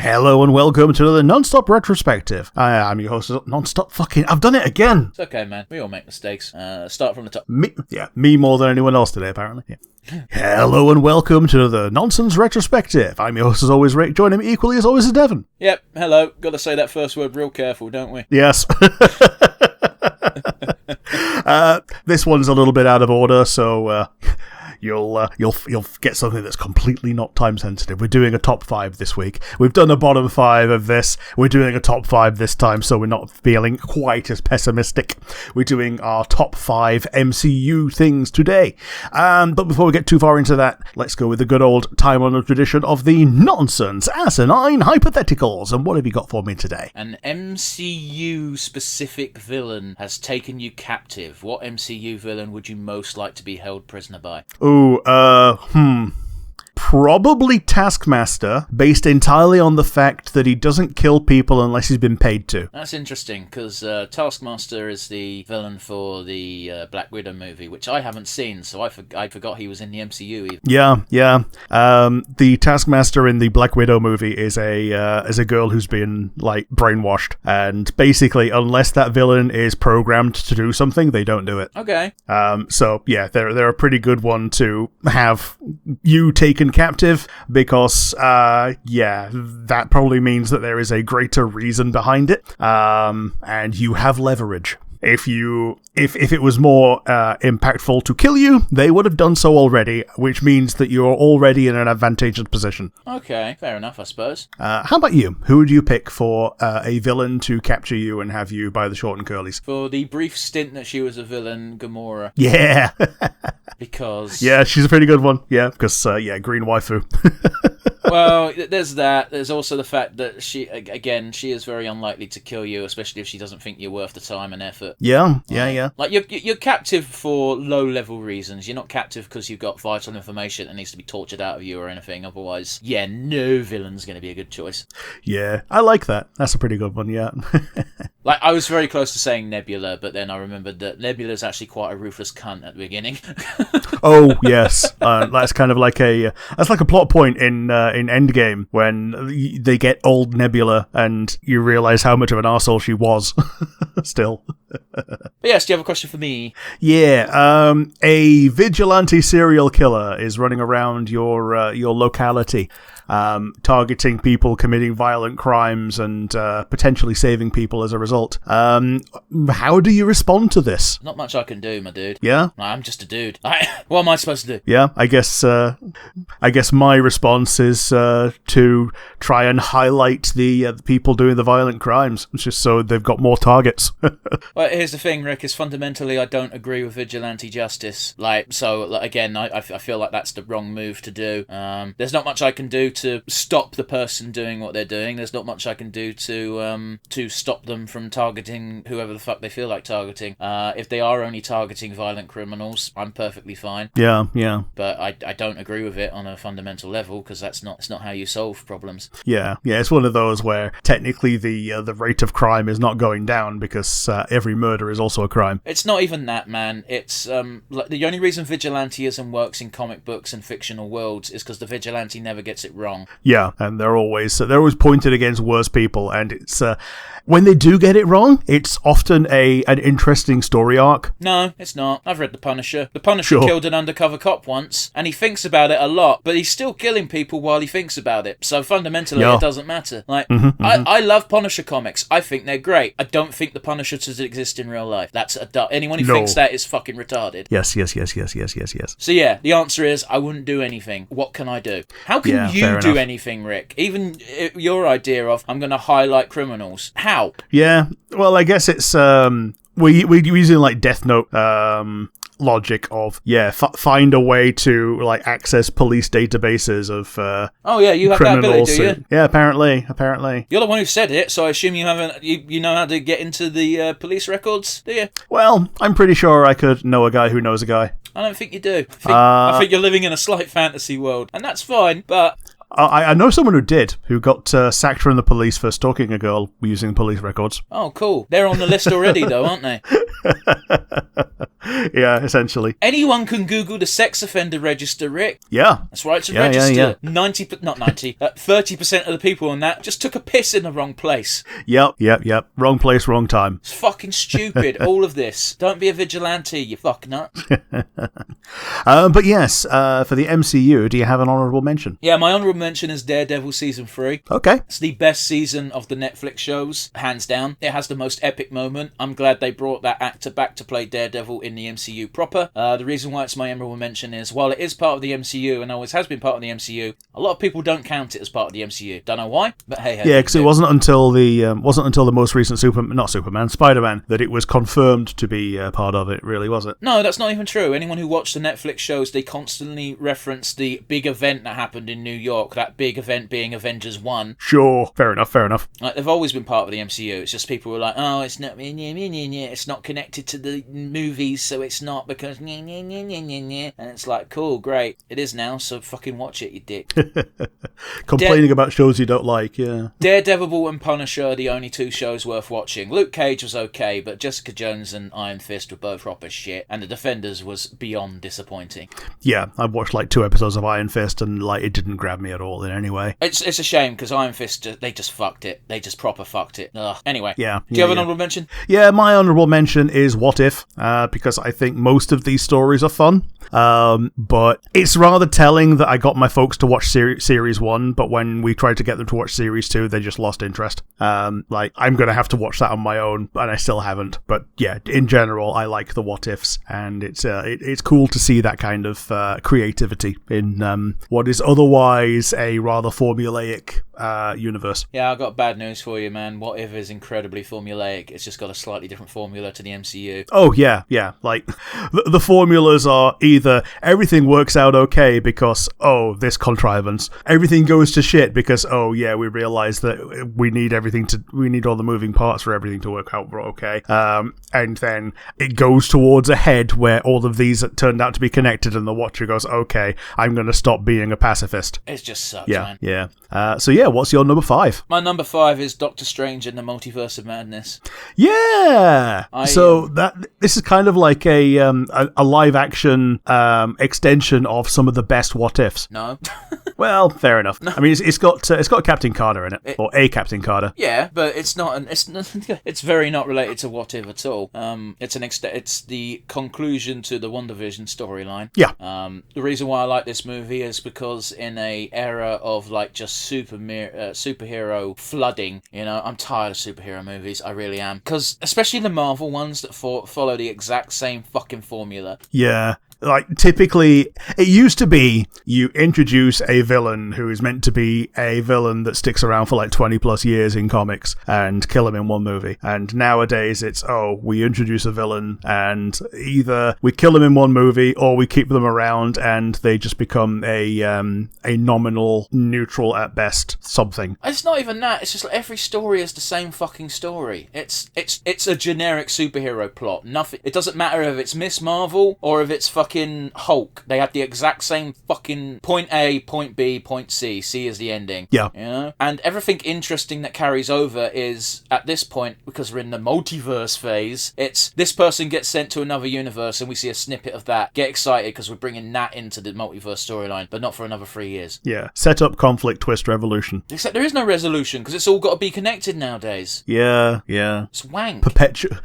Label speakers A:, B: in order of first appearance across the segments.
A: Hello and welcome to the Non-Stop Retrospective. I'm your host, Non-Stop fucking... I've done it again!
B: It's okay, man. We all make mistakes. Start from the top.
A: Me more than anyone else today, apparently. Yeah. Hello and welcome to the Nonsense Retrospective. I'm your host, as always, Rick. Joining me equally, as always, is Devon.
B: Yep, hello. Got to say that first word real careful, don't we?
A: Yes. This one's a little bit out of order, so... You'll get something that's completely not time sensitive. We're doing a top 5 this week. We've done a bottom 5 of this. We're doing a top 5 this time, so we're not feeling quite as pessimistic. We're doing our top 5 MCU things today. But before we get too far into that, let's go with the good old time-honored tradition of the nonsense, asinine hypotheticals. And what have you got for me today?
B: An MCU-specific villain has taken you captive. What MCU villain would you most like to be held prisoner by? Probably Taskmaster, based entirely on the fact that he doesn't kill people unless he's been paid to. That's interesting, because Taskmaster is the villain for the Black Widow movie, which I haven't seen, so I forgot he was in the MCU even.
A: Yeah. The Taskmaster in the Black Widow movie is a girl who's been, brainwashed, and basically, unless that villain is programmed to do something, they don't do it.
B: Okay.
A: So, yeah, they're a pretty good one to have you taken captive, because that probably means that there is a greater reason behind it, and you have leverage. If it was more impactful to kill you, they would have done so already, which means that you're already in an advantageous position.
B: Okay, fair enough, I suppose.
A: How about you? Who would you pick for a villain to capture you and have you by the short and curlies?
B: For the brief stint that she was a villain, Gamora.
A: Yeah.
B: Because...
A: Yeah, she's a pretty good one. Yeah, because, green waifu.
B: Well, there's that. There's also the fact that she is very unlikely to kill you, especially if she doesn't think you're worth the time and effort.
A: Yeah.
B: Like, you're captive for low-level reasons. You're not captive because you've got vital information that needs to be tortured out of you or anything. Otherwise, no villain's going to be a good choice.
A: Yeah, I like that. That's a pretty good one, yeah.
B: Like, I was very close to saying Nebula, but then I remembered that Nebula's actually quite a ruthless cunt at the beginning.
A: Oh, yes. That's kind of like a plot point in Endgame, when they get old Nebula and you realise how much of an arsehole she was. Still.
B: But yes, do you have a question for me?
A: Yeah, a vigilante serial killer is running around your locality, targeting people committing violent crimes and potentially saving people as a result. How do you respond to this?
B: Not much I can do, my dude.
A: Yeah?
B: I'm just a dude. What am I supposed to do?
A: Yeah, I guess my response is to try and highlight the people doing the violent crimes, just so they've got more targets.
B: Well, here's the thing, Rick, is fundamentally I don't agree with vigilante justice. Again, I feel like that's the wrong move to do. There's not much I can do to stop the person doing what they're doing. There's not much I can do to stop them from targeting whoever the fuck they feel like targeting. If they are only targeting violent criminals, I'm perfectly fine.
A: Yeah.
B: But I don't agree with it on a fundamental level, because that's not how you solve problems.
A: Yeah, it's one of those where technically the rate of crime is not going down because every murder is also a crime.
B: It's not even that, man. It's the only reason vigilanteism works in comic books and fictional worlds is because the vigilante never gets it wrong.
A: Yeah, and they're always pointed against worse people, and it's when they do get it wrong, it's often an interesting story arc.
B: No, it's not. I've read The Punisher. The Punisher killed an undercover cop once, and he thinks about it a lot, but he's still killing people while he thinks about it. So fundamentally, It doesn't matter. I love Punisher comics. I think they're great. I don't think the Punisher does exist in real life. That's anyone who thinks that is fucking retarded.
A: Yes.
B: So yeah, the answer is I wouldn't do anything. What can I do? How can you do anything, Rick? Even your idea of I'm going to highlight criminals. How?
A: Yeah, well, I guess it's we're using Death Note logic of find a way to access police databases of
B: you have that ability, do you?
A: Yeah, apparently
B: you're the one who said it, so I assume you haven't. You know how to get into the police records, do you?
A: Well, I'm pretty sure I could know a guy who knows a guy.
B: I don't think you do. I think you're living in a slight fantasy world, and that's fine, but
A: I know someone who did, who got sacked from the police for stalking a girl using police records.
B: Oh, cool. They're on the list already, though, aren't they?
A: Yeah, essentially.
B: Anyone can Google the sex offender register, Rick.
A: Yeah.
B: That's right, it's a register. 30% of the people on that just took a piss in the wrong place.
A: Yep. Wrong place, wrong time.
B: It's fucking stupid, all of this. Don't be a vigilante, you fuck nut.
A: But yes, for the MCU, do you have an honourable mention?
B: Yeah, my honourable mention is Daredevil Season 3.
A: Okay.
B: It's the best season of the Netflix shows, hands down. It has the most epic moment. I'm glad they brought that actor back to play Daredevil in the MCU proper. The reason why it's my honourable mention is, while it is part of the MCU, and always has been part of the MCU, a lot of people don't count it as part of the MCU. Don't know why, but hey.
A: Yeah, because it wasn't until the most recent Spider-Man, that it was confirmed to be part of it, really, was it?
B: No, that's not even true. Anyone who watched the Netflix shows, they constantly reference the big event that happened in New York, that big event being Avengers 1.
A: Sure, fair enough.
B: Like, they've always been part of the MCU. It's just people were like, oh, it's not connected to the movies, so it's not because and it's like, cool, great. It is now, so fucking watch it, you dick.
A: Complaining about shows you don't like, yeah.
B: Daredevil and Punisher are the only two shows worth watching. Luke Cage was okay, but Jessica Jones and Iron Fist were both proper shit, and The Defenders was beyond disappointing.
A: Yeah, I watched like 2 episodes of Iron Fist, and like it didn't grab me at all in any way.
B: It's a shame, because Iron Fist, they just fucked it. They just proper fucked it. Ugh. Anyway, do you have an honourable mention?
A: Yeah, my honourable mention is What If, because I think most of these stories are fun. But it's rather telling that I got my folks to watch Series 1, but when we tried to get them to watch Series 2, they just lost interest. Like, I'm going to have to watch that on my own, and I still haven't. But yeah, in general, I like the What Ifs, and it's cool to see that kind of creativity in what is otherwise a rather formulaic universe.
B: Yeah, I've got bad news for you, man. What If is incredibly formulaic. It's just got a slightly different formula to the MCU.
A: Oh, yeah. Like, the formulas are either everything works out okay because, oh, this contrivance. Everything goes to shit because, oh, yeah, we realize that we need all the moving parts for everything to work out okay. And then it goes towards a head where all of these turned out to be connected, and the watcher goes, okay, I'm going to stop being a pacifist.
B: It just sucks, man.
A: Yeah. So yeah, what's your number 5?
B: My number 5 is Doctor Strange in the Multiverse of Madness.
A: Yeah. So this is kind of like a live action extension of some of the best What Ifs.
B: No.
A: Well, fair enough. No. I mean, it's got Captain Carter in it, or a Captain Carter.
B: Yeah, but it's very not related to What If at all. It's the conclusion to the WandaVision storyline.
A: Yeah.
B: The reason why I like this movie is because in a era of like just superhero flooding, I'm tired of superhero movies. I really am, because especially the Marvel ones that follow the exact same fucking formula.
A: Yeah. Like, typically, it used to be you introduce a villain who is meant to be a villain that sticks around for like 20 plus years in comics and kill him in one movie. And nowadays it's, we introduce a villain and either we kill him in one movie or we keep them around and they just become a nominal, neutral at best something.
B: It's not even that. It's just like every story is the same fucking story. It's a generic superhero plot. Nothing. It doesn't matter if it's Miss Marvel or if it's fucking Hulk. They have the exact same fucking point A, point B, point C. C is the ending.
A: Yeah.
B: And everything interesting that carries over is, at this point, because we're in the multiverse phase, it's this person gets sent to another universe and we see a snippet of that. Get excited because we're bringing that into the multiverse storyline, but not for another 3 years.
A: Yeah. Set up, conflict, twist, revolution.
B: Except there is no resolution because it's all got to be connected nowadays.
A: Yeah.
B: It's wank.
A: Perpetual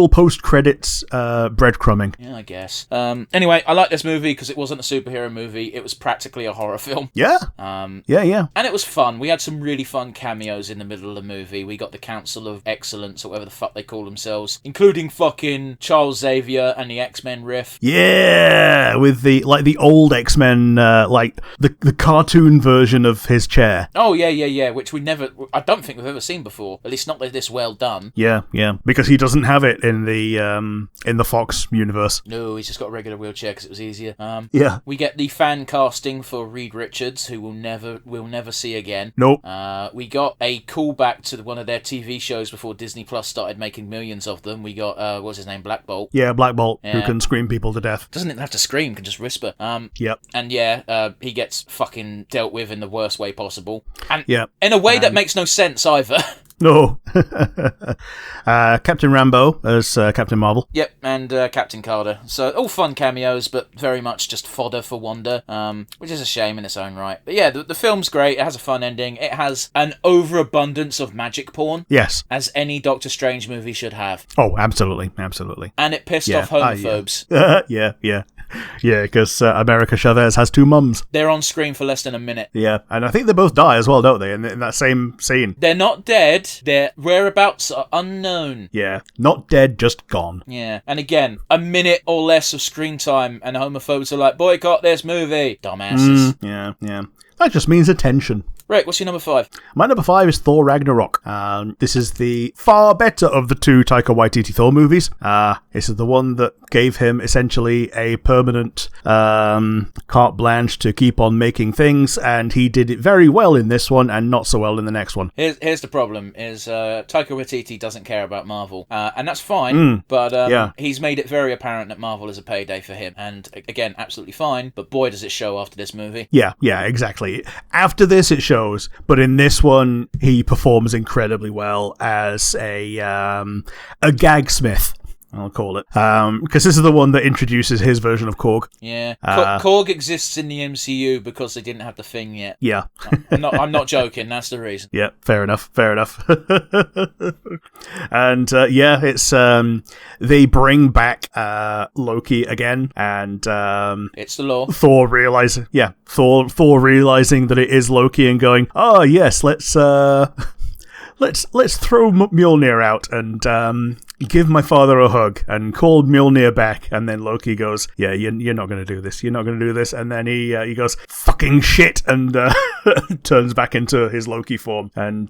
A: post-credits breadcrumbing.
B: Yeah, I guess. Anyway, I like this movie because it wasn't a superhero movie. It was practically a horror film.
A: Yeah. Yeah.
B: And it was fun. We had some really fun cameos in the middle of the movie. We got the Council of Excellence, or whatever the fuck they call themselves, including fucking Charles Xavier and the X-Men riff.
A: Yeah, with the old X-Men, like the cartoon version of his chair.
B: Oh, yeah, which I don't think we've ever seen before. At least not this well done.
A: Yeah, because he doesn't have it in the the Fox universe.
B: No, he's just got a regular wheelchair because it was easier.
A: Yeah.
B: We get the fan casting for Reed Richards, who we'll never see again.
A: Nope.
B: We got a callback to one of their TV shows before Disney Plus started making millions of them. We got, what's his name, Black Bolt.
A: Yeah, Black Bolt, who can scream people to death.
B: Doesn't even have to scream, can just whisper.
A: Yep.
B: And he gets fucking dealt with in the worst way possible. And
A: yep.
B: in a way that makes no sense either.
A: No. Captain Rambeau as Captain Marvel.
B: Yep, and Captain Carter. So all fun cameos, but very much just fodder for Wanda, which is a shame in its own right. But yeah, the film's great. It has a fun ending. It has an overabundance of magic porn.
A: Yes.
B: As any Doctor Strange movie should have.
A: Oh, absolutely. Absolutely.
B: And it pissed off homophobes.
A: Yeah, because America Chavez has two mums.
B: They're on screen for less than a minute.
A: Yeah, and I think they both die as well, don't they, in that same scene?
B: They're not dead. Their whereabouts are unknown.
A: Yeah, not dead, just gone.
B: Yeah, and again, a minute or less of screen time, and homophobes are like, boycott this movie. Dumbasses.
A: Yeah. That just means attention.
B: Rick, what's your number 5?
A: My number 5 is Thor Ragnarok. This is the far better of the two Taika Waititi Thor movies. This is the one that gave him essentially a permanent carte blanche to keep on making things, and he did it very well in this one and not so well in the next one.
B: Here's the problem, is Taika Waititi doesn't care about Marvel, and that's fine, but he's made it very apparent that Marvel is a payday for him, and again, absolutely fine, but boy does it show after this movie.
A: Yeah, exactly. After this it shows, but in this one he performs incredibly well as a gagsmith, I'll call it, because this is the one that introduces his version of Korg.
B: Yeah, Korg exists in the MCU because they didn't have the Thing yet.
A: Yeah,
B: I'm not joking. That's the reason.
A: Yeah, fair enough. And it's they bring back Loki again, and
B: it's the law.
A: Thor realizing that it is Loki and going, oh yes, let's throw Mjolnir out and give my father a hug, and call Mjolnir back. And then Loki goes, yeah, you're not going to do this. You're not going to do this. And then he goes, fucking shit, and turns back into his Loki form, and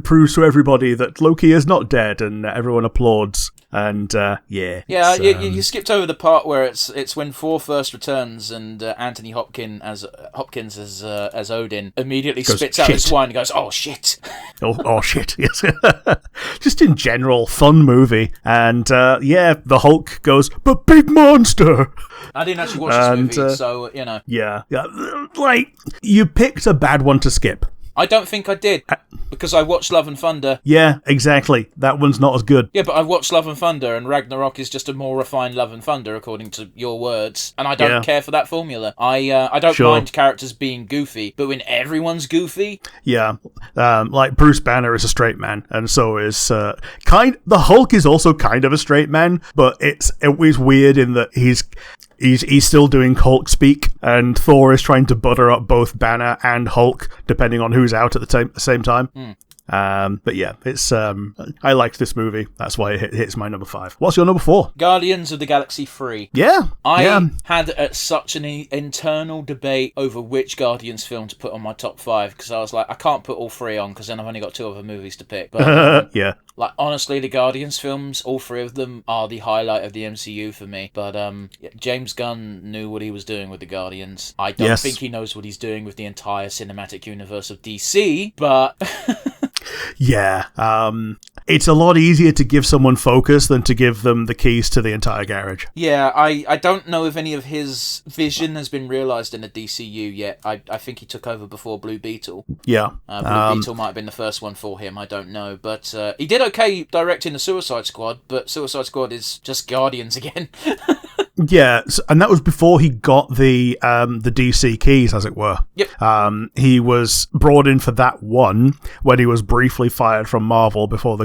A: proves to everybody that Loki is not dead, and everyone applauds. And
B: you skipped over the part where it's when Thor first returns, and Anthony Hopkins as Odin immediately spits out his wine and goes, oh shit. oh shit, yes. Just in general, fun movie. And the Hulk goes, but big monster. I didn't actually watch this movie, so you know.
A: Yeah, like, you picked a bad one to skip.
B: I don't think I did, because I watched Love and Thunder.
A: Yeah, exactly. That one's not as good.
B: Yeah, but I watched Love and Thunder, and Ragnarok is just a more refined Love and Thunder, according to your words. And I don't care for that formula. I don't mind characters being goofy, but when everyone's goofy... Yeah,
A: like Bruce Banner is a straight man, and so is... the Hulk is also kind of a straight man, but it's weird in that he's still doing Hulk speak, and Thor is trying to butter up both Banner and Hulk, depending on who's out at the same time. But yeah, it's I liked this movie. That's why it hits my number 5. What's your number 4?
B: Guardians of the Galaxy 3.
A: Yeah.
B: I had such an internal debate over which Guardians film to put on my top 5, because I was like, I can't put all 3 on because then I've only got 2 other movies to pick. But
A: yeah.
B: Like, honestly, the Guardians films, all 3 of them are the highlight of the MCU for me. But James Gunn knew what he was doing with the Guardians. I don't think he knows what he's doing with the entire cinematic universe of DC, but...
A: Yeah, it's a lot easier to give someone focus than to give them the keys to the entire garage.
B: Yeah, I don't know if any of his vision has been realised in the DCU yet. I think he took over before Blue Beetle.
A: Yeah.
B: Blue Beetle might have been the first one for him, I don't know. But he did okay directing the Suicide Squad, but Suicide Squad is just Guardians again.
A: Yeah, and that was before he got the DC keys, as it were.
B: Yep.
A: He was brought in for that one when he was briefly fired from Marvel before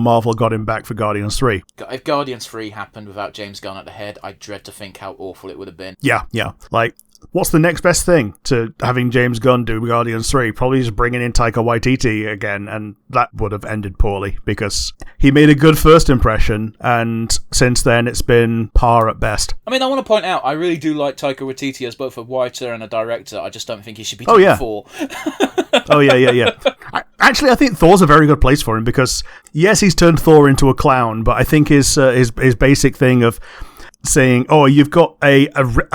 A: Marvel got him back for Guardians 3.
B: If Guardians 3 happened without James Gunn at the head, I dread to think how awful it would have been.
A: Yeah. Like, what's the next best thing to having James Gunn do Guardians 3? Probably just bringing in Taika Waititi again, and that would have ended poorly because he made a good first impression, and since then it's been par at best.
B: I mean, I want to point out, I really do like Taika Waititi as both a writer and a director. I just don't think he should be doing 4.
A: Oh, yeah. Actually, I think Thor's a very good place for him because, yes, he's turned Thor into a clown, but I think his basic thing of saying, oh, you've got a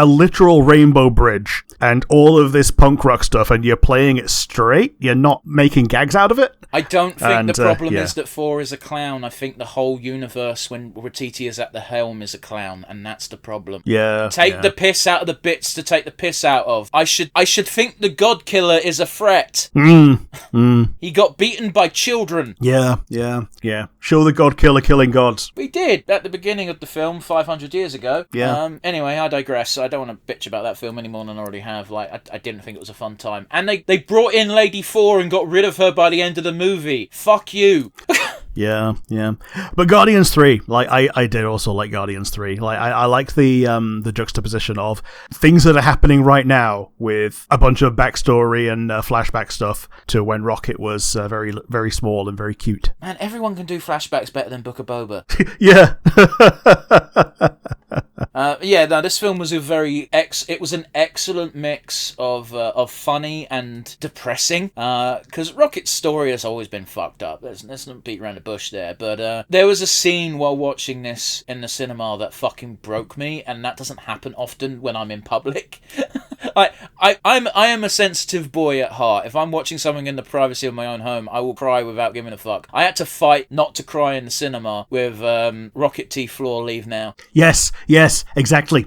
A: literal rainbow bridge and all of this punk rock stuff and you're playing it straight, you're not making gags out of it.
B: I don't think the problem is that Thor is a clown. I think the whole universe, when Waititi is at the helm, is a clown, and that's the problem.
A: Yeah.
B: Take the piss out of the bits to take the piss out of. I should think the God Killer is a threat. He got beaten by children.
A: Yeah. Show the God Killer killing gods.
B: We did at the beginning of the film 500 years ago.
A: Yeah.
B: Anyway, I digress. I don't want to bitch about that film any more than I already have. Like, I didn't think it was a fun time. And they brought in Lady Thor and got rid of her by the end of the movie. Fuck you.
A: Yeah. But Guardians 3, like I did also like Guardians 3. Like I like the juxtaposition of things that are happening right now with a bunch of backstory and flashback stuff to when Rocket was very very small and very cute.
B: Man, everyone can do flashbacks better than Book of Boba.
A: Yeah.
B: This film was it was an excellent mix of funny and depressing. Because Rocket's story has always been fucked up. Let's not beat around the bush there. But there was a scene while watching this in the cinema that fucking broke me, and that doesn't happen often when I'm in public. I am a sensitive boy at heart. If I'm watching something in the privacy of my own home, I will cry without giving a fuck. I had to fight not to cry in the cinema with Rocket T. Floor Leave Now.
A: Yes, exactly,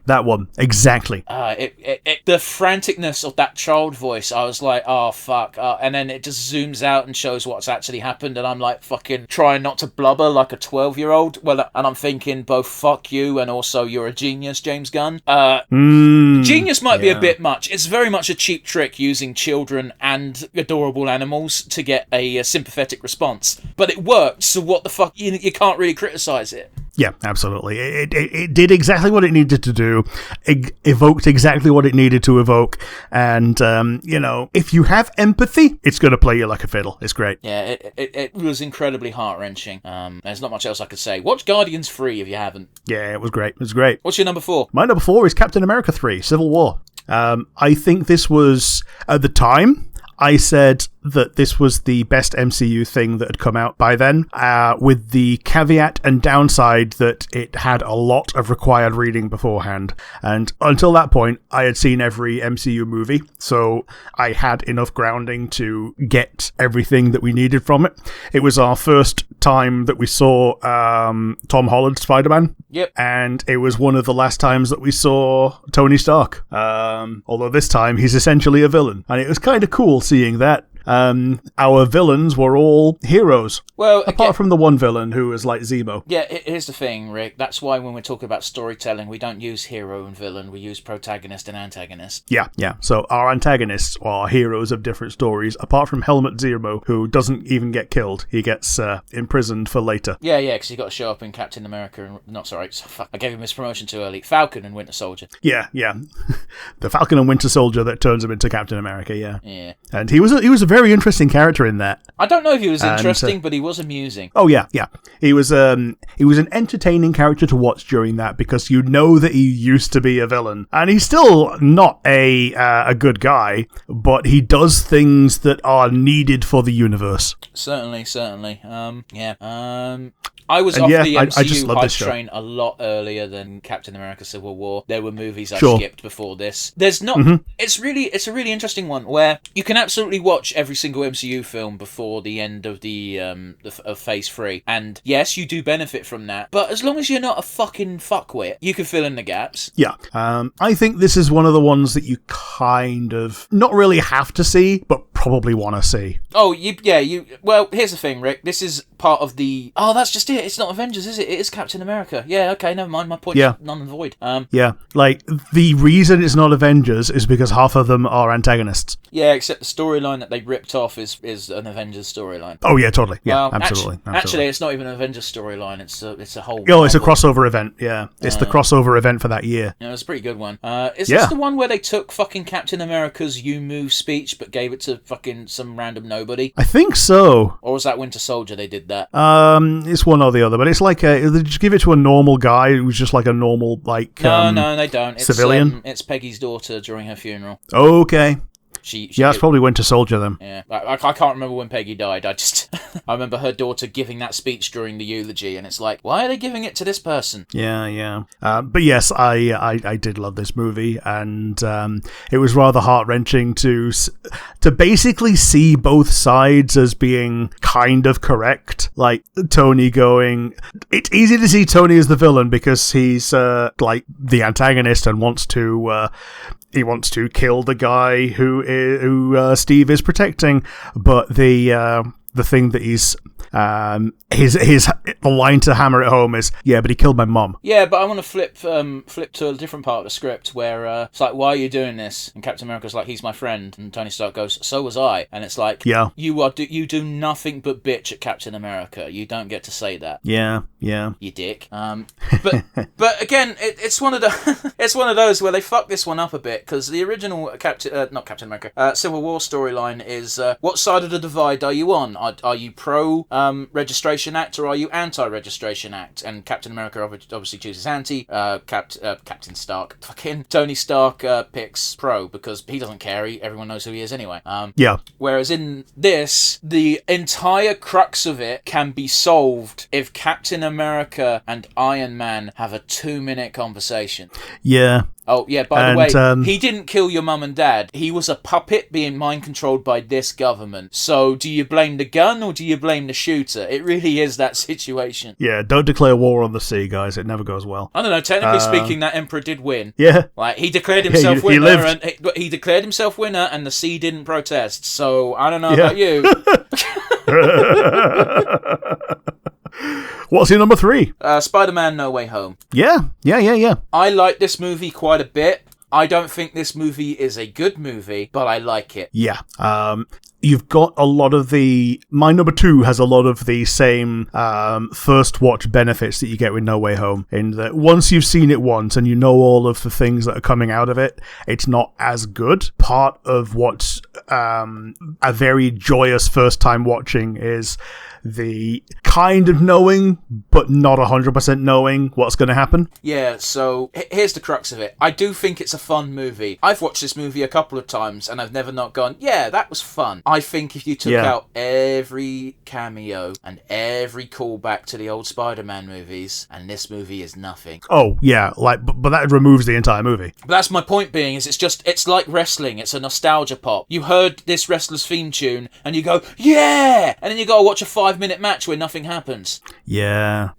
A: that one, exactly.
B: The franticness of that child voice, I was like, oh fuck, and then it just zooms out and shows what's actually happened, and I'm like fucking trying not to blubber like a 12-year-old. Well, and I'm thinking both fuck you and also you're a genius, James Gunn. Genius might be a bit much. It's very much a cheap trick using children and adorable animals to get a sympathetic response, but it worked. So what the fuck? You can't really criticize it.
A: Yeah, absolutely. It did exactly what it needed to do. It evoked exactly what it needed to evoke. And, if you have empathy, it's going to play you like a fiddle. It's great.
B: Yeah, it was incredibly heart-wrenching. There's not much else I could say. Watch Guardians 3 if you haven't.
A: Yeah, it was great. What's
B: your number 4?
A: My number 4 is Captain America 3, Civil War. I think this was, at the time, I said that this was the best MCU thing that had come out by then, with the caveat and downside that it had a lot of required reading beforehand. And until that point, I had seen every MCU movie, so I had enough grounding to get everything that we needed from it. It was our first time that we saw Tom Holland's Spider-Man.
B: Yep.
A: And it was one of the last times that we saw Tony Stark. Although this time he's essentially a villain. And it was kind of cool seeing that. Our villains were all heroes.
B: Well,
A: apart from the one villain who was like Zemo.
B: Yeah, here's the thing, Rick. That's why when we're talking about storytelling, we don't use hero and villain. We use protagonist and antagonist.
A: Yeah. So our antagonists are heroes of different stories, apart from Helmut Zemo, who doesn't even get killed. He gets imprisoned for later.
B: Yeah, because he got to show up in Captain America I gave him his promotion too early. Falcon and Winter Soldier.
A: Yeah. The Falcon and Winter Soldier that turns him into Captain America, yeah.
B: Yeah.
A: And he was a very interesting character in that.
B: I don't know if he was interesting, but he was amusing.
A: Oh yeah. He was an entertaining character to watch during that because you know that he used to be a villain, and he's still not a good guy, but he does things that are needed for the universe.
B: Certainly. I was off the MCU hype train a lot earlier than Captain America Civil War. There were movies I skipped before this. There's not... Mm-hmm. It's a really interesting one where you can absolutely watch every single MCU film before the end of of Phase 3. And yes, you do benefit from that. But as long as you're not a fucking fuckwit, you can fill in the gaps.
A: Yeah. I think this is one of the ones that you kind of not really have to see, but probably want to see.
B: Oh, well, here's the thing, Rick. This is part of the... Oh, that's just it. It's not Avengers, is it? It is Captain America. Yeah, okay, never mind. My point's none and void.
A: Like, the reason it's not Avengers is because half of them are antagonists.
B: Yeah, except the storyline that they ripped off is an Avengers storyline.
A: Oh, yeah, totally. Yeah,
B: well,
A: absolutely.
B: Actually, it's not even an Avengers storyline. It's a whole...
A: Oh, it's a crossover event, yeah. It's the crossover event for that year.
B: Yeah, it's a pretty good one. Is this the one where they took fucking Captain America's You Move speech but gave it to fucking some random nobody?
A: I think so.
B: Or was that Winter Soldier they did that?
A: It's one or the other, but it's like they just give it to a normal guy who's just like a normal, like...
B: No, they don't.
A: Civilian?
B: It's Peggy's daughter during her funeral.
A: Okay. Yeah, it's probably Winter Soldier then.
B: Yeah, I can't remember when Peggy died. I remember her daughter giving that speech during the eulogy, and it's like, why are they giving it to this person?
A: Yeah. But yes, I did love this movie, and it was rather heart-wrenching to basically see both sides as being kind of correct. Like, Tony going... It's easy to see Tony as the villain because he's like the antagonist and wants to... he wants to kill the guy who Steve is protecting, but the thing that he's the line to hammer it home is, yeah, but he killed my mum.
B: Yeah, but I want to flip to a different part of the script where it's like, why are you doing this? And Captain America's like, he's my friend, and Tony Stark goes, so was I. And it's like,
A: yeah,
B: you do nothing but bitch at Captain America. You don't get to say that.
A: Yeah.
B: You dick. But again, it's one of those where they fuck this one up a bit, because the original not Captain America, Civil War storyline is what side of the divide are you on? Are you pro Registration Act or are you anti-Registration Act? And Captain America obviously chooses anti. Captain Stark, fucking Tony Stark picks pro because he doesn't care. Everyone knows who he is anyway.
A: Yeah.
B: Whereas in this, the entire crux of it can be solved if Captain America and Iron Man have a 2-minute conversation.
A: Yeah.
B: Oh, yeah, by the way, he didn't kill your mum and dad. He was a puppet being mind-controlled by this government. So, do you blame the gun or do you blame the shooter? It really is that situation.
A: Yeah, don't declare war on the sea, guys. It never goes well.
B: I don't know, technically speaking, that Emperor did win.
A: Yeah.
B: Like, he declared himself winner, he declared himself winner, and the sea didn't protest. So, I don't know about you.
A: What's your number 3?
B: Spider-Man No Way Home.
A: Yeah.
B: I like this movie quite a bit. I don't think this movie is a good movie, but I like it.
A: Yeah. You've got a lot of my number 2 has a lot of the same first watch benefits that you get with No Way Home, in that once you've seen it once and you know all of the things that are coming out of it, it's not as good. Part of what's a very joyous first time watching is the kind of knowing, but not 100% knowing what's going to happen.
B: Yeah, so here's the crux of it. I do think it's a fun movie. I've watched this movie a couple of times, and I've never not gone, yeah, that was fun. I think if you took out every cameo and every callback to the old Spider-Man movies, and this movie is nothing.
A: Oh, yeah, but that removes the entire movie.
B: But that's my point being, is it's like wrestling. It's a nostalgia pop. You heard this wrestler's theme tune, and you go, yeah! And then you go watch a 5-minute match where nothing happens.
A: Yeah.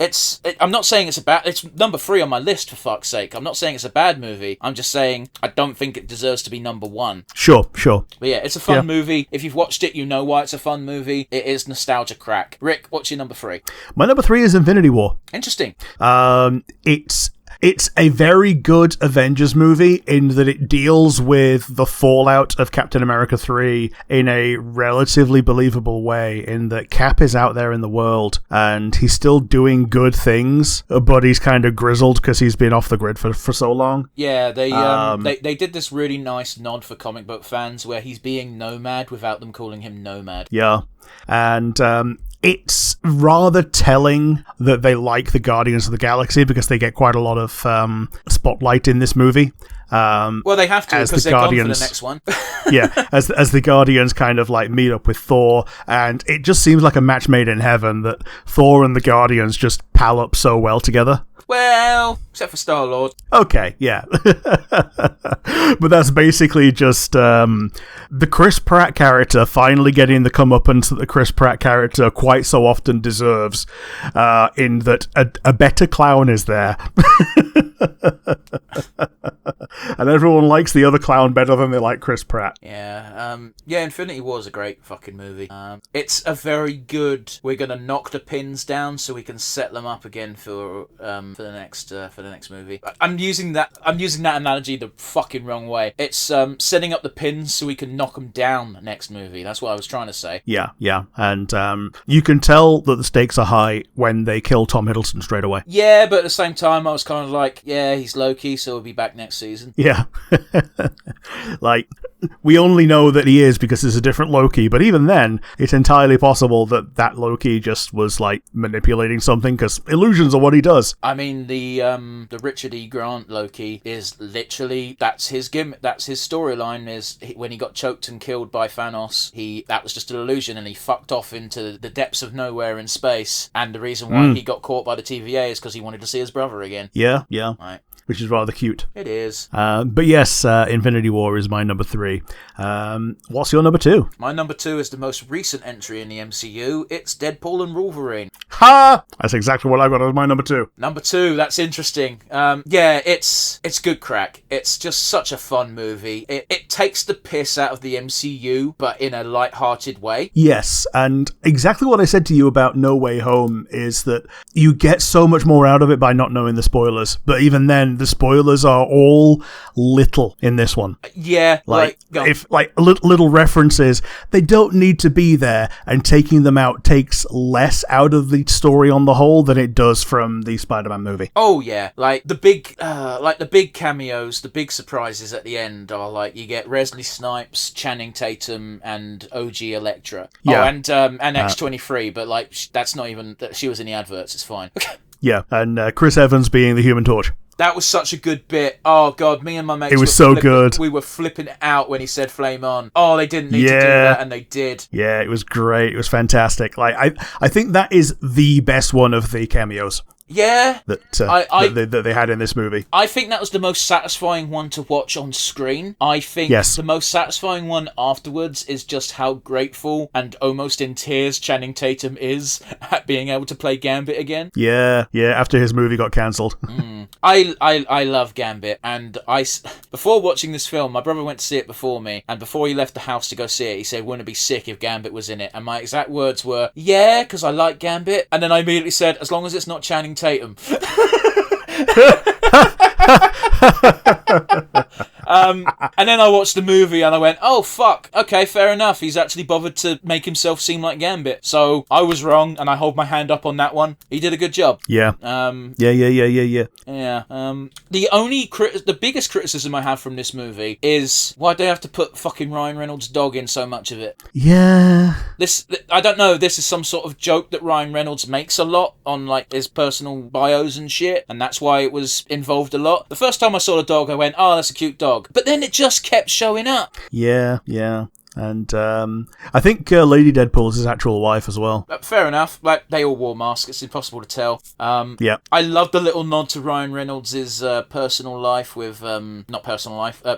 B: I'm not saying it's number 3 on my list, for fuck's sake. I'm not saying it's a bad movie. I'm just saying I don't think it deserves to be number 1.
A: Sure.
B: But yeah, it's a fun movie. If you've watched it, you know why it's a fun movie. It is nostalgia crack. Rick, what's your number 3?
A: My number 3 is Infinity War.
B: Interesting.
A: It's a very good Avengers movie in that it deals with the fallout of Captain America 3 in a relatively believable way, in that Cap is out there in the world and he's still doing good things, but he's kind of grizzled because he's been off the grid for so long.
B: Yeah, they did this really nice nod for comic book fans where he's being Nomad without them calling him Nomad.
A: Yeah, and it's rather telling that they like the Guardians of the Galaxy because they get quite a lot of spotlight in this movie.
B: Well, they have to because they're gone for the next one.
A: Yeah, as the Guardians kind of like meet up with Thor, and it just seems like a match made in heaven that Thor and the Guardians just pal up so well together.
B: Well, except for Star-Lord.
A: Okay, yeah. But that's basically just the Chris Pratt character finally getting the comeuppance that the Chris Pratt character quite so often deserves, in that a better clown is there. And everyone likes the other clown better than they like Chris Pratt.
B: Yeah, Infinity War is a great fucking movie. It's a very good, we're going to knock the pins down so we can set them up again for the next movie. I'm using that analogy the fucking wrong way. It's setting up the pins so we can knock them down next movie. That's what I was trying to say. Yeah.
A: And you can tell that the stakes are high when they kill Tom Hiddleston straight away.
B: Yeah, but at the same time I was kind of like, yeah, he's Loki, so he'll be back next season. season.
A: Yeah. Like, we only know that he is because it's a different Loki, but even then, it's entirely possible that that Loki just was, like, manipulating something, because illusions are what he does.
B: I mean, the Richard E. Grant Loki is literally, that's his gimmick, that's his storyline, is when he got choked and killed by Thanos, that was just an illusion, and he fucked off into the depths of nowhere in space, and the reason why he got caught by the TVA is because he wanted to see his brother again.
A: Yeah.
B: Right.
A: Which is rather cute.
B: It is.
A: But yes, Infinity War is my number 3. What's your number 2?
B: My number 2 is the most recent entry in the MCU. It's Deadpool and Wolverine.
A: Ha! That's exactly what I got as my number 2.
B: Number 2, that's interesting. Yeah, it's good crack. It's just such a fun movie. It takes the piss out of the MCU, but in a light-hearted way.
A: Yes, and exactly what I said to you about No Way Home is that you get so much more out of it by not knowing the spoilers. But even then, the spoilers are all little in this one.
B: Yeah,
A: little references, they don't need to be there, and taking them out takes less out of the story on the whole than it does from the Spider-Man movie.
B: Oh yeah, the big cameos, the big surprises at the end are like you get Wesley Snipes, Channing Tatum, and OG Elektra.
A: Yeah.
B: Oh, and X-23, but that's not even, she was in the adverts. It's fine.
A: Yeah, and Chris Evans being the Human Torch.
B: That was such a good bit. Oh, God, me and my mates...
A: It was so good.
B: We were flipping out when he said flame on. Oh, they didn't need to do that, and they did.
A: Yeah, it was great. It was fantastic. I think that is the best one of the cameos.
B: Yeah.
A: That they had in this movie.
B: I think that was the most satisfying one to watch on screen. I think the most satisfying one afterwards is just how grateful and almost in tears Channing Tatum is at being able to play Gambit again.
A: Yeah, after his movie got cancelled.
B: I love Gambit, and before watching this film, my brother went to see it before me, and before he left the house to go see it, he said, wouldn't it be sick if Gambit was in it? And my exact words were, yeah, because I like Gambit. And then I immediately said, as long as it's not Channing Tatum. And then I watched the movie and I went, oh fuck, okay, fair enough, he's actually bothered to make himself seem like Gambit. So I was wrong, and I hold my hand up on that one. He did a good job.
A: Yeah.
B: Yeah. The biggest criticism I have from this movie is why'd they have to put fucking Ryan Reynolds' dog in so much of it?
A: Yeah.
B: I don't know, this is some sort of joke that Ryan Reynolds makes a lot on his personal bios and shit, and that's why it was involved a lot. The first time I saw the dog, I went, oh, that's a cute dog. But then it just kept showing up.
A: Yeah. And I think Lady Deadpool is his actual wife as well.
B: Fair enough. They all wore masks. It's impossible to tell.
A: Yeah.
B: I love the little nod to Ryan Reynolds' personal life with...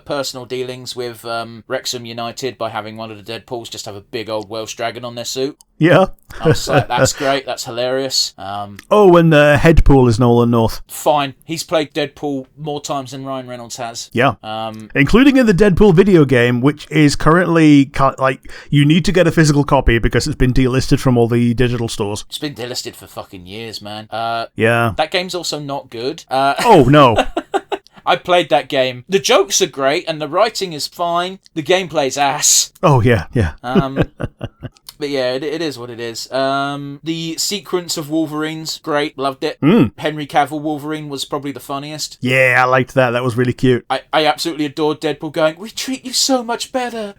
B: personal dealings with Wrexham United by having one of the Deadpools just have a big old Welsh dragon on their suit.
A: Yeah.
B: I was like, that's great. That's hilarious.
A: And Headpool is Nolan North.
B: Fine. He's played Deadpool more times than Ryan Reynolds has.
A: Yeah. Including in the Deadpool video game, which is currently, you need to get a physical copy because it's been delisted from all the digital stores.
B: It's been delisted for fucking years, man.
A: Yeah.
B: That game's also not good.
A: Oh, no.
B: I played that game. The jokes are great and the writing is fine. The gameplay's ass.
A: Oh, yeah.
B: But yeah, it is what it is. The sequence of Wolverines, great, loved it. Henry Cavill Wolverine was probably the funniest.
A: Yeah, I liked that. That was really cute.
B: I absolutely adored Deadpool going, we treat you so much better.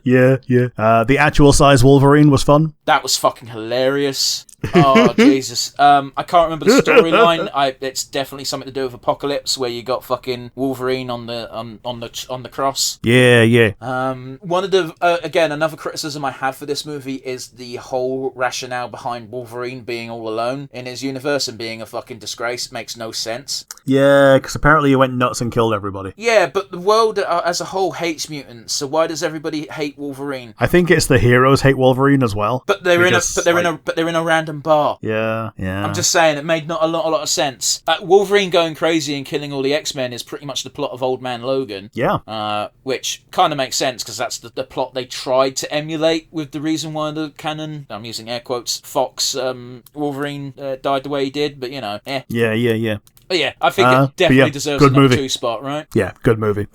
A: Yeah. The actual size Wolverine was fun.
B: That was fucking hilarious. Oh, Jesus. I can't remember the storyline. It's definitely something to do with Apocalypse, where you got fucking Wolverine on the cross.
A: Yeah.
B: One of the again, another criticism I have for this movie is the whole rationale behind Wolverine being all alone in his universe and being a fucking disgrace. Makes no sense.
A: Yeah, because apparently he went nuts and killed everybody.
B: Yeah, but the world as a whole hates mutants, so why does everybody hate Wolverine?
A: I think it's the heroes hate Wolverine as well.
B: But they're in a random bar.
A: Yeah.
B: I'm just saying, it made not a lot of sense. Wolverine going crazy and killing all the X-Men is pretty much the plot of Old Man Logan.
A: Yeah.
B: Which kind of makes sense, because that's the plot they tried to emulate with the reason why the canon, I'm using air quotes, Fox Wolverine died the way he did, but
A: Yeah.
B: But yeah, I think it definitely deserves a number 2 spot, right?
A: Yeah, good movie.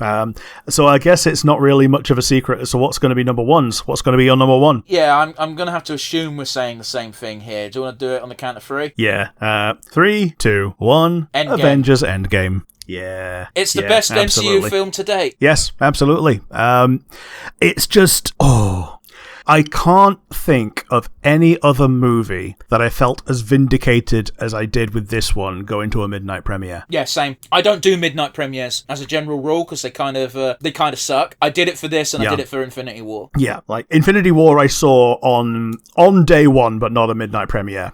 A: So I guess it's not really much of a secret as to what's going to be number ones. What's going to be your number 1?
B: Yeah, I'm going to have to assume we're saying the same thing here. Do you want to do it on the count of 3?
A: Yeah. 3, 2, 1.
B: Endgame.
A: Avengers Endgame. Yeah.
B: It's the
A: Yeah,
B: best
A: absolutely.
B: MCU film to date.
A: Yes, absolutely. It's just, I can't think of any other movie that I felt as vindicated as I did with this one going to a midnight premiere.
B: Yeah, same. I don't do midnight premieres as a general rule because they kind of suck. I did it for this and I did it for Infinity War.
A: Yeah, like Infinity War I saw on day one, but not a midnight premiere.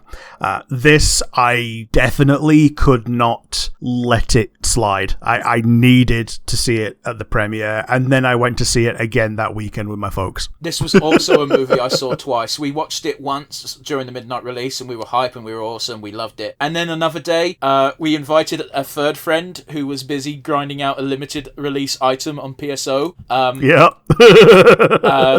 A: This, I definitely could not let it slide. I needed to see it at the premiere, and then I went to see it again that weekend with my folks.
B: This was also a movie I saw twice. We watched it once during the midnight release and we were hype and we were awesome. We loved it. And then another day, we invited a third friend who was busy grinding out a limited release item on PSO.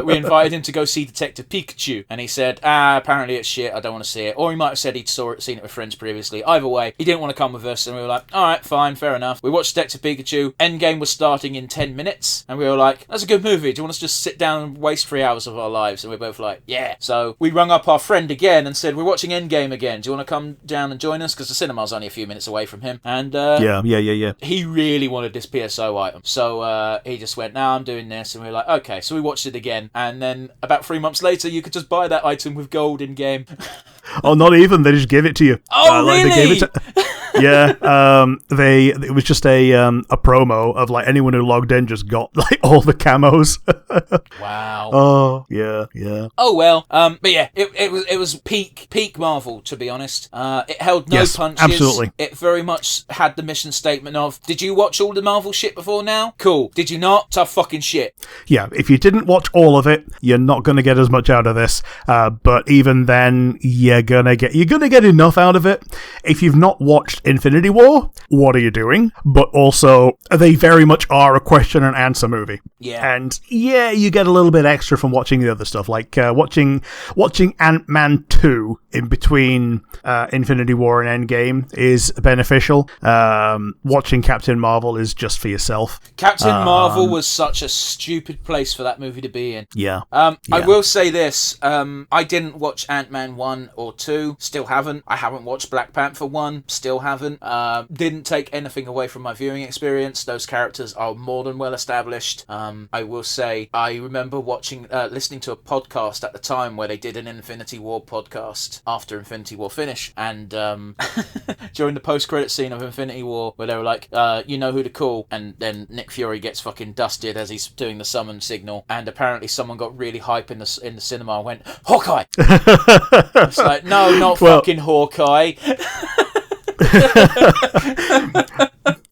B: We invited him to go see Detective Pikachu, and he said, apparently it's shit, I don't want to see it. Or he might have said he'd seen it with friends previously. Either way, he didn't want to come with us, and we were like, alright, fine, fair enough. We watched Detective Pikachu. Endgame was starting in 10 minutes, and we were like, that's a good movie. Do you want us to just sit down and waste 3 hours of our lives? And we're both like, yeah. So we rung up our friend again and said, we're watching Endgame again. Do you want to come down and join us? Because the cinema's only a few minutes away from him. And
A: Yeah.
B: he really wanted this PSO item. So he just went, no, I'm doing this. And we were like, okay. So we watched it again. And then about 3 months later, you could just buy that item with gold in game.
A: Oh, not even. They just give it to you.
B: Oh, really?
A: They gave it to... Yeah, it was just a promo of like anyone who logged in just got like all the camos.
B: Wow.
A: Oh, yeah.
B: Oh well. But yeah, it was peak Marvel, to be honest. It held no punches.
A: Absolutely.
B: It very much had the mission statement of, did you watch all the Marvel shit before now? Cool. Did you not? Tough fucking shit.
A: Yeah, if you didn't watch all of it, you're not gonna get as much out of this. But even then, you're gonna get enough out of it. If you've not watched Infinity War, what are you doing? But also, they very much are a question and answer movie.
B: Yeah.
A: And yeah, you get a little bit extra from watching the other stuff, like watching Ant-Man 2 in between Infinity War and Endgame is beneficial. Watching Captain Marvel is just for yourself.
B: Captain Marvel was such a stupid place for that movie to be in.
A: Yeah.
B: I will say this. I didn't watch Ant-Man 1 or 2. Still haven't. I haven't watched Black Panther 1. Still haven't. Didn't take anything away from my viewing experience. Those characters are more than well established. I will say, I remember listening to a podcast at the time where they did an Infinity War podcast after Infinity War finished, and during the post-credit scene of Infinity War, where they were like, you know who to call, and then Nick Fury gets fucking dusted as he's doing the summon signal, and apparently someone got really hype in the cinema and went, Hawkeye! It's like, no, not fucking Hawkeye.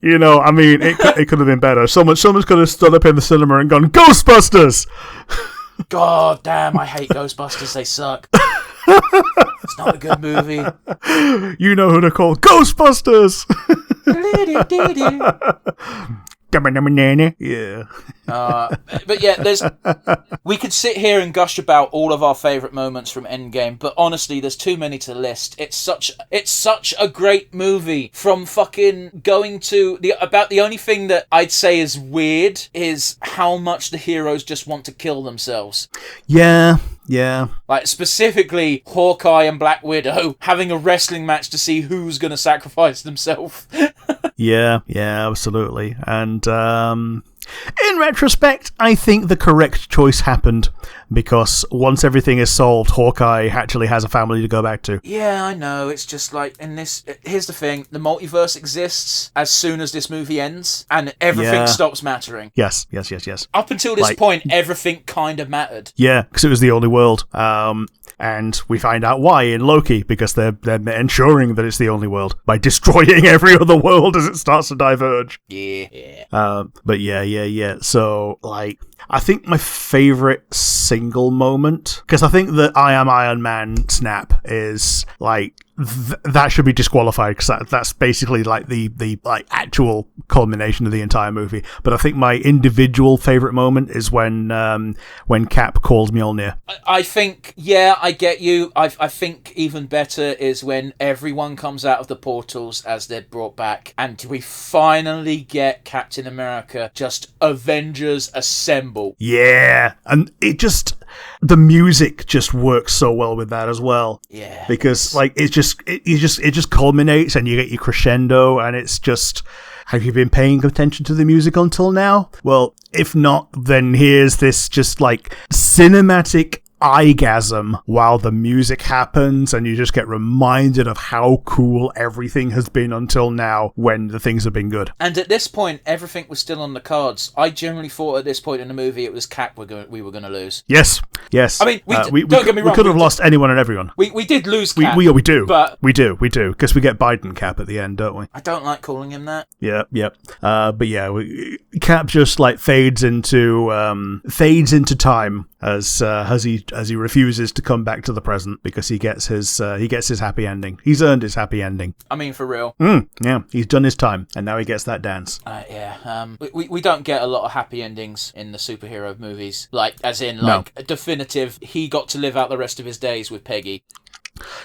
A: You know, I mean, it could have been better. Someone could have stood up in the cinema and gone, Ghostbusters!
B: God damn, I hate Ghostbusters, they suck. It's not a good movie.
A: You know who to call, Ghostbusters! Yeah.
B: But yeah, we could sit here and gush about all of our favourite moments from Endgame, but honestly, there's too many to list. It's such a great movie. From fucking going to the only thing that I'd say is weird is how much the heroes just want to kill themselves.
A: Yeah.
B: Like, specifically, Hawkeye and Black Widow having a wrestling match to see who's going to sacrifice themselves.
A: Yeah, absolutely. And in retrospect, I think the correct choice happened, because once everything is solved, Hawkeye actually has a family to go back to.
B: Yeah, I know. It's just like, here's the thing, the multiverse exists as soon as this movie ends, and everything stops mattering.
A: Yes.
B: Up until this point, everything kind of mattered.
A: Yeah, because it was the only world. And we find out why in Loki, because they're ensuring that it's the only world by destroying every other world as it starts to diverge.
B: Yeah.
A: But yeah. So, like, I think my favourite single moment, because I think the I Am Iron Man snap is, like, that should be disqualified, because that's basically like the like actual culmination of the entire movie. But I think my individual favourite moment is when Cap calls Mjolnir.
B: I think, yeah, I get you. I think even better is when everyone comes out of the portals as they're brought back, and we finally get Captain America just Avengers Assemble.
A: Yeah, and it just... the music just works so well with that as well.
B: Yeah.
A: Because like it just culminates and you get your crescendo, and it's just, have you been paying attention to the music until now? Well, if not, then here's this just like cinematic eyegasm while the music happens, and you just get reminded of how cool everything has been until now when the things have been good.
B: And at this point, everything was still on the cards. I generally thought at this point in the movie it was Cap we were going to lose.
A: Yes.
B: I mean, don't get me wrong.
A: We could have lost anyone and everyone.
B: We did lose Cap.
A: We do.
B: But
A: we do, because we get Biden Cap at the end, don't we?
B: I don't like calling him that.
A: Yeah. But yeah, Cap just like fades into time as he refuses to come back to the present because he gets his happy ending. He's earned his happy ending.
B: I mean, for real.
A: Yeah, he's done his time, and now he gets that dance.
B: We don't get a lot of happy endings in the superhero movies, like as in a definitive. He got to live out the rest of his days with Peggy.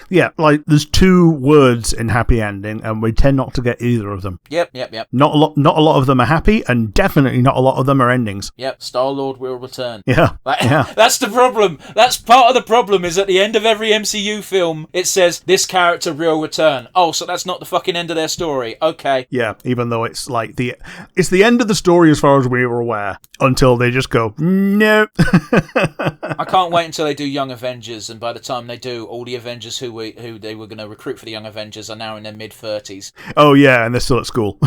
A: Yeah, like there's 2 words in happy ending, and we tend not to get either of them.
B: Yep.
A: Not a lot of them are happy, and definitely not a lot of them are endings.
B: Yep, Star-Lord will return.
A: Yeah.
B: That's the problem. That's part of the problem, is at the end of every MCU film, it says, this character will return. Oh, so that's not the fucking end of their story. Okay.
A: Yeah, even though it's like it's the end of the story as far as we were aware, until they just go, no.
B: I can't wait until they do Young Avengers, and by the time they do, all the Avengers who they were going to recruit for the Young Avengers are now in their mid-30s.
A: Oh yeah, and they're still at school.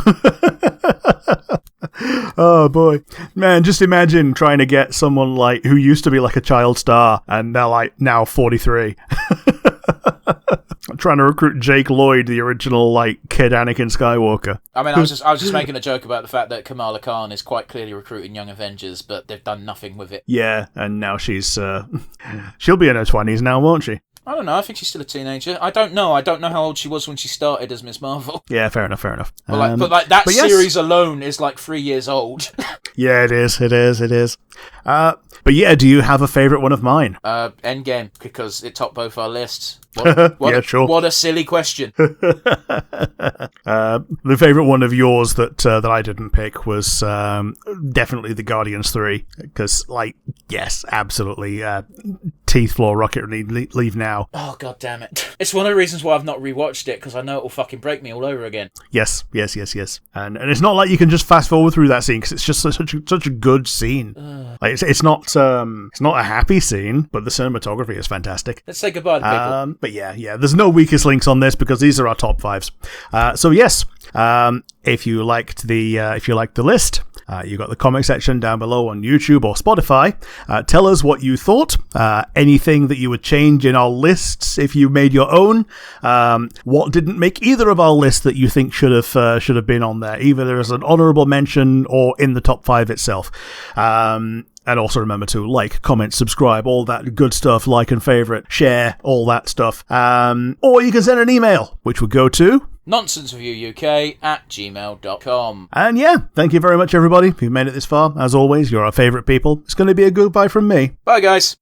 A: Oh boy, man! Just imagine trying to get someone like who used to be like a child star, and they're like now 43. I'm trying to recruit Jake Lloyd, the original like kid Anakin Skywalker.
B: I mean, I was just making a joke about the fact that Kamala Khan is quite clearly recruiting Young Avengers, but they've done nothing with it.
A: Yeah, and now she'll be in her 20s now, won't she?
B: I don't know. I think she's still a teenager. I don't know how old she was when she started as Miss Marvel.
A: Yeah, fair enough.
B: But that series alone is like 3 years old.
A: Yeah, it is. But yeah, do you have a favourite one of mine?
B: Endgame, because it topped both our lists.
A: Sure.
B: What a silly question.
A: The favourite one of yours that I didn't pick was definitely the Guardians 3, because, like, yes, absolutely. Teeth floor rocket leave now.
B: Oh, god damn it. It's one of the reasons why I've not rewatched it, because I know it will fucking break me all over again.
A: Yes. And it's not like you can just fast forward through that scene, because it's just such a good scene. Like, it's not a happy scene, but the cinematography is fantastic.
B: Let's say goodbye to people.
A: But yeah, there's no weakest links on this because these are our top 5s. So yes, if you liked the list, you got the comment section down below on YouTube or Spotify. Tell us what you thought. Anything that you would change in our lists if you made your own. What didn't make either of our lists that you think should have been on there, either as an honourable mention or in the top 5 itself. And also remember to like, comment, subscribe, all that good stuff, like and favourite, share, all that stuff. Or you can send an email, which would go to
B: nonsensereviewuk@gmail.com.
A: And yeah, thank you very much, everybody. If you've made it this far, as always, you're our favourite people. It's going to be a goodbye from me.
B: Bye, guys.